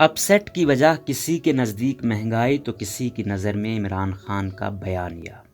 اپ set کی وجہ کسی کے نزدیک مہنگائی تو کسی کی نظر میں عمران خان کا بیانیہ۔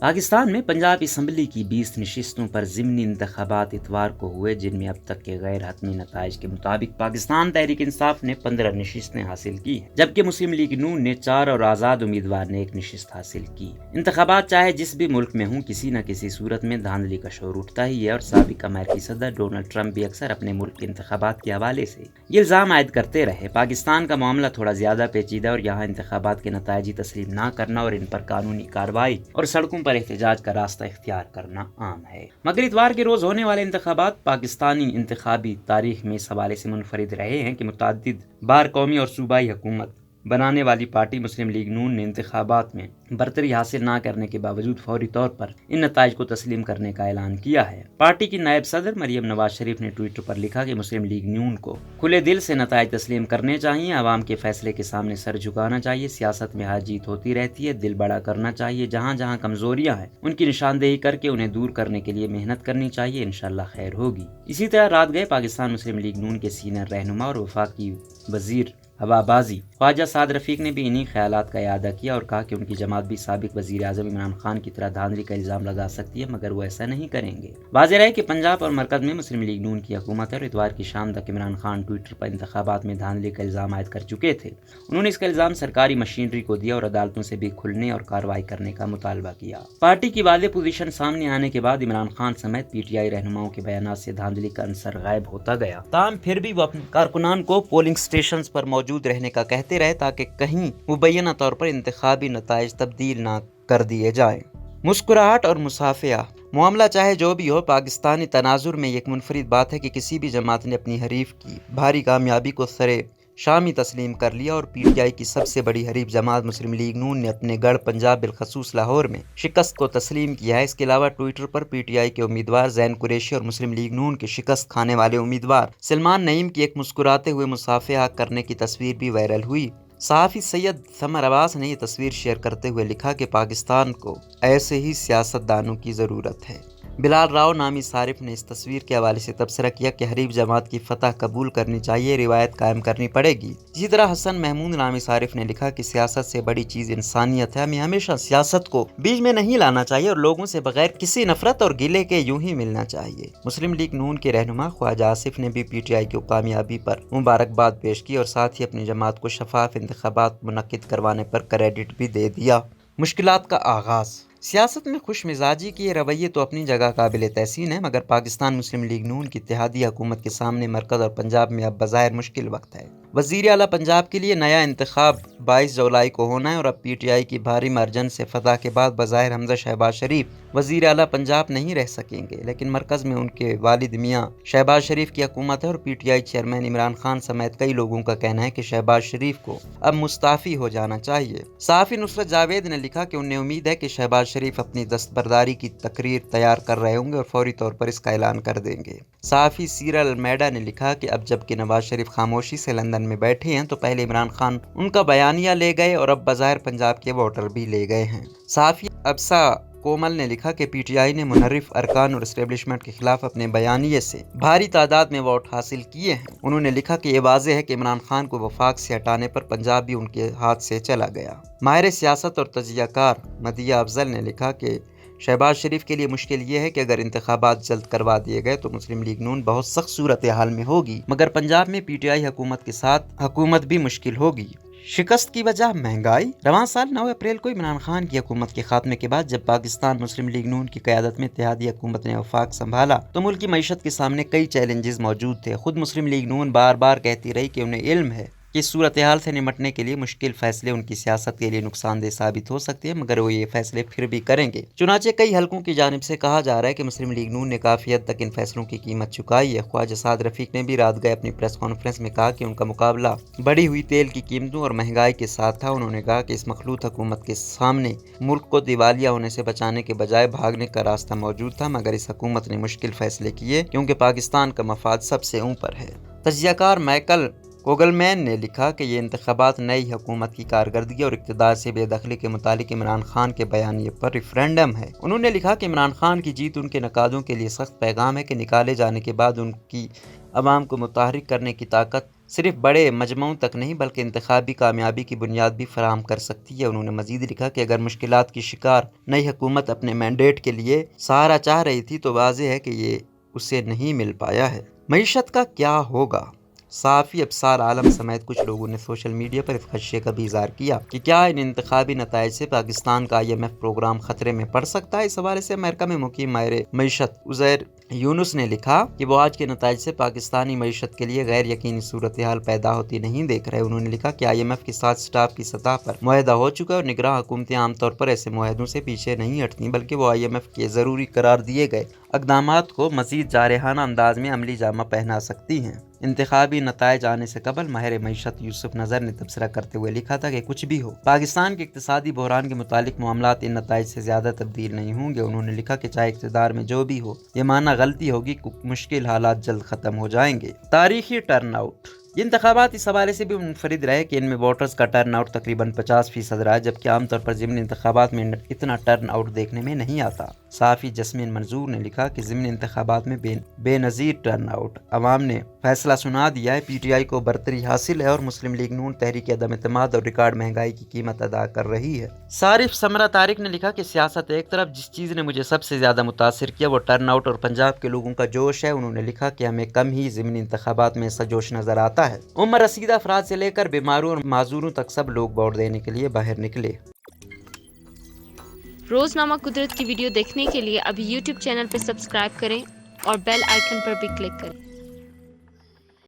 پاکستان میں پنجاب اسمبلی کی 20 نشستوں پر ضمنی انتخابات اتوار کو ہوئے، جن میں اب تک کے غیر حتمی نتائج کے مطابق پاکستان تحریک انصاف نے 15 نشستیں حاصل کی ہیں، جبکہ مسلم لیگ نون نے 4 اور آزاد امیدوار نے 1 نشست حاصل کی۔ انتخابات چاہے جس بھی ملک میں ہوں، کسی نہ کسی صورت میں دھاندلی کا شور اٹھتا ہی ہے، اور سابق امریکی صدر ڈونلڈ ٹرمپ بھی اکثر اپنے ملک کے انتخابات کے حوالے سے یہ الزام عائد کرتے رہے۔ پاکستان کا معاملہ تھوڑا زیادہ پیچیدہ، اور یہاں انتخابات کے نتائج تسلیم نہ کرنا اور ان پر قانونی کارروائی اور سڑکوں پر احتجاج کا راستہ اختیار کرنا عام ہے۔ مگر اتوار کے روز ہونے والے انتخابات پاکستانی انتخابی تاریخ میں اس حوالے سے منفرد رہے ہیں کہ متعدد بار قومی اور صوبائی حکومت بنانے والی پارٹی مسلم لیگ نون نے انتخابات میں برتری حاصل نہ کرنے کے باوجود فوری طور پر ان نتائج کو تسلیم کرنے کا اعلان کیا ہے۔ پارٹی کی نائب صدر مریم نواز شریف نے ٹویٹر پر لکھا کہ مسلم لیگ نون کو کھلے دل سے نتائج تسلیم کرنے چاہیے، عوام کے فیصلے کے سامنے سر جھکانا چاہیے، سیاست میں ہار جیت ہوتی رہتی ہے، دل بڑا کرنا چاہیے، جہاں جہاں کمزوریاں ہیں ان کی نشاندہی کر کے انہیں دور کرنے کے لیے محنت کرنی چاہیے، انشاءاللہ خیر ہوگی۔ اسی طرح رات گئے پاکستان مسلم لیگ نون کے سینئر رہنما اور وفاقی وزیر ہوابازی خواجہ سعد رفیق نے بھی انہی خیالات کا اعادہ کیا اور کہا کہ ان کی جماعت بھی سابق وزیر اعظم عمران خان کی طرح دھاندلی کا الزام لگا سکتی ہے، مگر وہ ایسا نہیں کریں گے۔ واضح رہے کہ پنجاب اور مرکز میں مسلم لیگ نون کی حکومت ہے، اور اتوار کی شام تک عمران خان ٹویٹر پر انتخابات میں دھاندلی کا الزام عائد کر چکے تھے۔ انہوں نے اس کا الزام سرکاری مشینری کو دیا اور عدالتوں سے بھی کھلنے اور کارروائی کرنے کا مطالبہ کیا۔ پارٹی کی واضح پوزیشن سامنے آنے کے بعد عمران خان سمیت پی ٹی آئی رہنماؤں کے بیانات سے دھاندلی کا عنصر غائب ہوتا گیا، تاہم پھر بھی وہ اپنے کارکنان کو پولنگ اسٹیشنز پر موجود رہنے کا کہتے رہے تاکہ کہیں مبینہ طور پر انتخابی نتائج تبدیل نہ کر دیے جائیں۔ مسکراہٹ اور مصافحہ، معاملہ چاہے جو بھی ہو، پاکستانی تناظر میں ایک منفرد بات ہے کہ کسی بھی جماعت نے اپنی حریف کی بھاری کامیابی کو سرے شامی تسلیم کر لیا، اور پی ٹی آئی کی سب سے بڑی حریف جماعت مسلم لیگ نون نے اپنے گڑھ پنجاب بالخصوص لاہور میں شکست کو تسلیم کیا ہے۔ اس کے علاوہ Twitter per P T I کے امیدوار زین قریشی اور مسلم لیگ نون کے شکست کھانے والے امیدوار سلمان نعیم کی ایک مسکراتے ہوئے مصافحہ کرنے کی تصویر بھی وائرل ہوئی۔ صحافی سید ثمر عباس نے یہ تصویر شیئر کرتے ہوئے لکھا کہ پاکستان کو ایسے ہی سیاست دانوں کی ضرورت ہے۔ بلال راؤ نامی صارف نے اس تصویر کے حوالے سے تبصرہ کیا کہ حریف جماعت کی فتح قبول کرنی چاہیے، روایت قائم کرنی پڑے گی۔ اسی طرح حسن محمود نامی صارف نے لکھا کہ سیاست سے بڑی چیز انسانیت ہے، ہمیں ہمیشہ سیاست کو بیچ میں نہیں لانا چاہیے اور لوگوں سے بغیر کسی نفرت اور گلے کے یوں ہی ملنا چاہیے۔ مسلم لیگ نون کے رہنما خواجہ آصف نے بھی پی ٹی آئی کی کامیابی پر مبارکباد پیش کی اور ساتھ ہی اپنی جماعت کو شفاف انتخابات منعقد کروانے پر کریڈٹ بھی دے دیا۔ مشکلات کا آغاز، سیاست میں خوش مزاجی کے یہ رویے تو اپنی جگہ قابل تحسین ہے، مگر پاکستان مسلم لیگ نون کی اتحادی حکومت کے سامنے مرکز اور پنجاب میں اب بظاہر مشکل وقت ہے۔ وزیر اعلیٰ پنجاب کے لیے نیا انتخاب 22 جولائی کو ہونا ہے، اور اب پی ٹی آئی کی بھاری مارجن سے فتح کے بعد بظاہر حمزہ شہباز شریف وزیر اعلیٰ پنجاب نہیں رہ سکیں گے، لیکن مرکز میں ان کے والد میاں شہباز شریف کی حکومت ہے، اور P T I chairman Imran Khan سمیت کئی لوگوں کا کہنا ہے کہ شہباز شریف کو اب مستعفی ہو جانا چاہیے۔ صحافی نصرت جاوید نے لکھا کہ انہیں امید ہے کہ شہباز شریف اپنی دستبرداری کی تقریر تیار کر رہے ہوں گے اور فوری طور پر اس کا اعلان کر دیں گے۔ صحافی سیرل المیڈا نے لکھا کہ اب جب کہ نواز شریف خاموشی سے لندن میں بیٹھے ہیں تو پہلے عمران خان ان کا بیانیہ لے گئے اور اب بظاہر پنجاب کے ووٹر بھی لے گئے ہیں۔ صحافی ابسا کومل نے لکھا کہ پی ٹی آئی نے منحرف ارکان اور اسٹیبلشمنٹ کے خلاف اپنے بیانیے سے بھاری تعداد میں ووٹ حاصل کیے ہیں۔ انہوں نے لکھا کہ یہ واضح ہے کہ عمران خان کو وفاق سے ہٹانے پر پنجاب بھی ان کے ہاتھ سے چلا گیا۔ ماہر سیاست اور تجزیہ کار مدیہ افضل نے لکھا کہ شہباز شریف کے لیے مشکل یہ ہے کہ اگر انتخابات جلد کروا دیے گئے تو مسلم لیگ نون بہت سخت صورتحال میں ہوگی، مگر پنجاب میں پی ٹی آئی حکومت کے ساتھ حکومت بھی مشکل ہوگی۔ شکست کی وجہ مہنگائی، رواں سال 9 اپریل کو عمران خان کی حکومت کے خاتمے کے بعد جب پاکستان مسلم لیگ نون کی قیادت میں اتحادی حکومت نے وفاق سنبھالا تو ملک کی معیشت کے سامنے کئی چیلنجز موجود تھے۔ خود مسلم لیگ نون بار بار کہتی رہی کہ انہیں علم ہے کہ اس صورتحال سے نمٹنے کے لیے مشکل فیصلے ان کی سیاست کے لیے نقصان دہ ثابت ہو سکتے ہیں، مگر وہ یہ فیصلے پھر بھی کریں گے۔ چنانچہ کئی حلقوں کی جانب سے کہا جا رہا ہے کہ مسلم لیگ نون نے کافی حد تک ان فیصلوں کی قیمت چکائی ہے۔ خواجہ سعد رفیق نے بھی رات گئے اپنی پریس کانفرنس میں کہا کہ ان کا مقابلہ بڑھی ہوئی تیل کی قیمتوں اور مہنگائی کے ساتھ تھا۔ انہوں نے کہا کہ اس مخلوط حکومت کے سامنے ملک کو دیوالیہ ہونے سے بچانے کے بجائے بھاگنے کا راستہ موجود تھا، مگر اس حکومت نے مشکل فیصلے کیے کیونکہ پاکستان کا مفاد سب سے اوپر ہے۔ تجزیہ کار مائیکل کوگل مین نے لکھا کہ یہ انتخابات نئی حکومت کی کارکردگی اور اقتدار سے بے دخلی کے متعلق عمران خان کے بیانیے پر ریفرینڈم ہے۔ انہوں نے لکھا کہ عمران خان کی جیت ان کے نقادوں کے لیے سخت پیغام ہے کہ نکالے جانے کے بعد ان کی عوام کو متحرک کرنے کی طاقت صرف بڑے مجمعوں تک نہیں بلکہ انتخابی کامیابی کی بنیاد بھی فراہم کر سکتی ہے۔ انہوں نے مزید لکھا کہ اگر مشکلات کی شکار نئی حکومت اپنے مینڈیٹ کے لیے سہارا چاہ رہی تھی تو واضح ہے کہ یہ اسے نہیں مل پایا ہے۔ معیشت کا کیا ہوگا؟ صحافی ابصار عالم سمیت کچھ لوگوں نے سوشل میڈیا پر اس خدشے کا بھی اظہار کیا کہ کیا ان انتخابی نتائج سے پاکستان کا IMF پروگرام خطرے میں پڑ سکتا ہے۔ اس حوالے سے امریکہ میں مقیم ماہر معیشت عزیر یونس نے لکھا کہ وہ آج کے نتائج سے پاکستانی معیشت کے لیے غیر یقینی صورتحال پیدا ہوتی نہیں دیکھ رہے۔ انہوں نے لکھا کہ IMF کے ساتھ سٹاف کی سطح پر معاہدہ ہو چکا ہے اور نگراں حکومتیں عام طور پر ایسے معاہدوں سے پیچھے نہیں ہٹتی بلکہ وہ IMF کے ضروری قرار دیے گئے اقدامات کو مزید جارحانہ انداز میں عملی جامہ پہنا سکتی ہیں۔ انتخابی نتائج آنے سے قبل ماہر معیشت یوسف نظر نے تبصرہ کرتے ہوئے لکھا تھا کہ کچھ بھی ہو، پاکستان کے اقتصادی بحران کے متعلق معاملات ان نتائج سے زیادہ تبدیل نہیں ہوں گے۔ انہوں نے لکھا کہ چاہے اقتدار میں جو بھی ہو، یہ ماننا غلطی ہوگی کہ مشکل حالات جلد ختم ہو جائیں گے۔ تاریخی ٹرن آؤٹ۔ یہ انتخابات اس حوالے سے بھی منفرد رہے کہ ان میں ووٹرز کا ٹرن آؤٹ تقریباً 50% رہا، جبکہ عام طور پر ضمنی انتخابات میں اتنا ٹرن آؤٹ دیکھنے میں نہیں آتا۔ صحافی جسمین منظور نے لکھا کہ ضمنی انتخابات میں بے نظیر ٹرن آؤٹ، عوام نے فیصلہ سنا دیا ہے، PTI کو برتری حاصل ہے اور مسلم لیگ نون تحریک عدم اعتماد اور ریکارڈ مہنگائی کی قیمت ادا کر رہی ہے۔ صارف سمرہ طارق نے لکھا کہ سیاست ایک طرف، جس چیز نے مجھے سب سے زیادہ متاثر کیا وہ ٹرن آؤٹ اور پنجاب کے لوگوں کا جوش ہے۔ انہوں نے لکھا کہ ہمیں کم ہی ضمنی انتخابات میں ایسا جوش نظر آتا ہے۔ عمر رسیدہ افراد سے لے کر بیماروں اور معذوروں تک سب لوگ ووٹ دینے کے لیے باہر نکلے۔ روزنامہ قدرت کی ویڈیو دیکھنے کے لیے ابھی YouTube چینل پر سبسکرائب کریں اور بیل آئیکن پر بھی کلک کریں۔